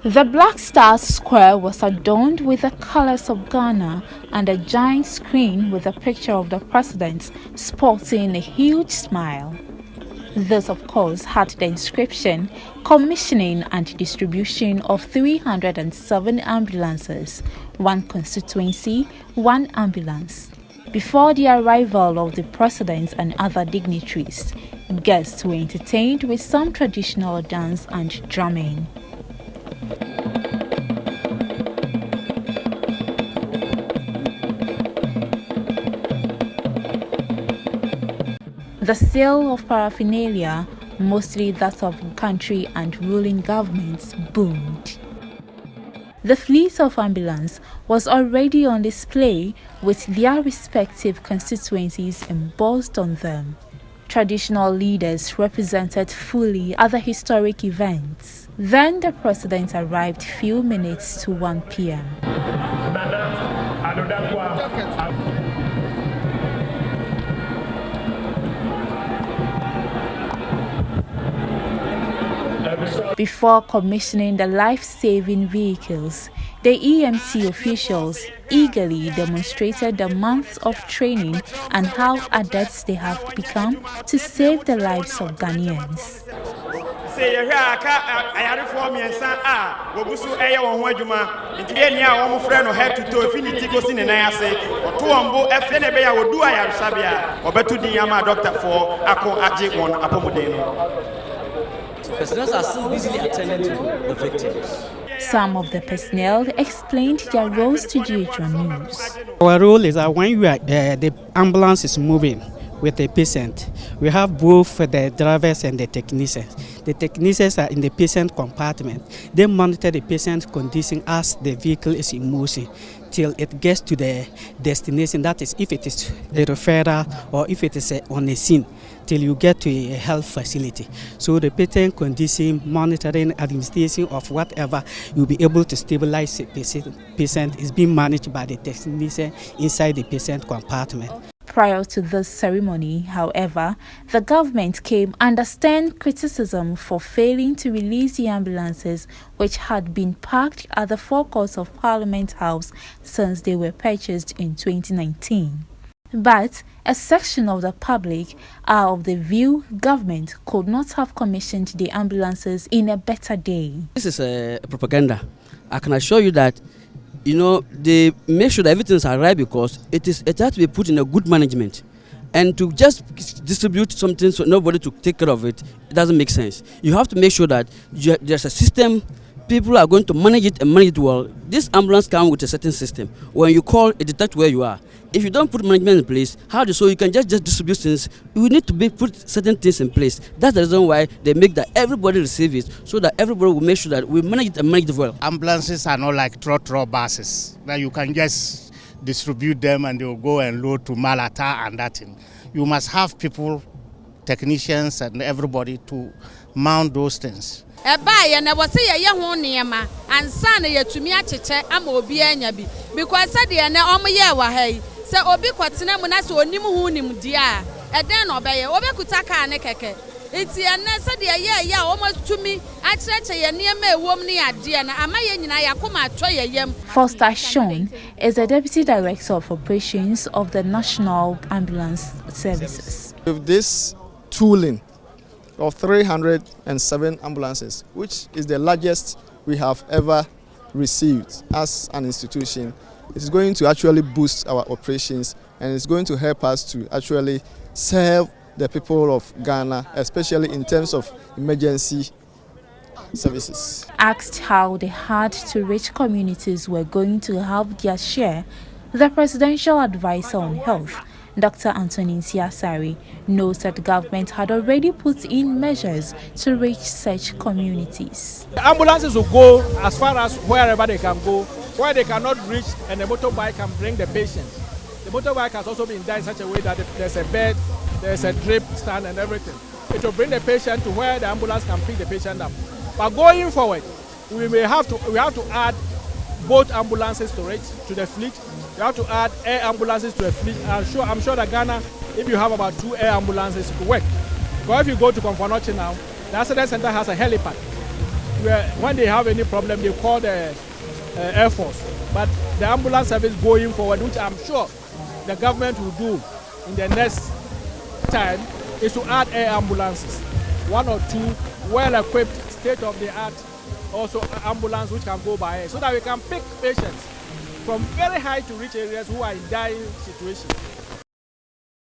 The Black Star Square was adorned with the colors of Ghana and a giant screen with a picture of the president sporting a huge smile. This, of course, had the inscription commissioning and distribution of 307 ambulances, one constituency, one ambulance. Before the arrival of the president and other dignitaries, guests were entertained with some traditional dance and drumming. The sale of paraphernalia, mostly that of country and ruling governments, boomed. The fleet of ambulance was already on display with their respective constituencies embossed on them. Traditional leaders represented fully at the historic events. Then the president arrived few minutes to 1 p.m. Before commissioning the life-saving vehicles, the EMT officials eagerly demonstrated the months of training and how adept they have become to save the lives of Ghanaians. Personnel are still busily attending to the victims. Some of the personnel explained their roles to GHOne News. Our role is that when the ambulance is moving with the patient, we have both the drivers and the technicians. The technicians are in the patient compartment. They monitor the patient condition as the vehicle is in motion till it gets to the destination. That is, if it is a referral or if it is on a scene, till you get to a health facility. So the patient condition, monitoring, administration of whatever you'll be able to stabilize the patient is being managed by the technician inside the patient compartment. Prior to this ceremony, however, the government came under stern criticism for failing to release the ambulances which had been parked at the forecourts of Parliament House since they were purchased in 2019. But a section of the public are of the view government could not have commissioned the ambulances in a better day. This is a propaganda. I can assure you that they make sure that everything is right because it has to be put in a good management. And to just distribute something so nobody to take care of it, it doesn't make sense. You have to make sure that there's a system, people are going to manage it and manage it well. This ambulance comes with a certain system. When you call, it detects where you are. If you don't put management in place, how do so you can just distribute things? You need to put certain things in place. That's the reason why they make that everybody receive it, so that everybody will make sure that we manage it and manage it well. Ambulances are not like trot buses that you can just distribute them and they will go and load to Malata and that thing. You must have people, technicians and everybody to mount those things. Because se obi kwatena mu na se onim hu nim dia eden no obeye obi kutaka ne keke enti ene se de ye almost tumi acheche ye niam ewom ne ade na amaye nyina yakoma atwa yeyem. Foster Sean is the Deputy Director of Operations of the National Ambulance Services. With this tooling of 307 ambulances, which is the largest we have ever received as an institution, it's going to actually boost our operations and it's going to help us to actually serve the people of Ghana, especially in terms of emergency services. Asked how the hard-to-reach communities were going to have their share, the Presidential Advisor on Health, Dr. Anthony Siasari, knows that the government had already put in measures to reach such communities. The ambulances will go as far as wherever they can go, where they cannot reach, and the motorbike can bring the patients. The motorbike has also been done in such a way that there's a bed, there's a drip stand and everything. It will bring the patient to where the ambulance can pick the patient up. But going forward, we have to add both ambulances to the fleet. We have to add air ambulances to the fleet. I'm sure that Ghana, if you have about 2 air ambulances, it will work. Because if you go to Komfonochi now, the accident center has a helipad. when they have any problem, they call the Air Force. But the ambulance service going forward, which I'm sure the government will do in the next time, is to add air ambulances, 1 or 2 well-equipped, state-of-the-art also ambulance which can go by air, so that we can pick patients from very high to rich areas who are in dying situations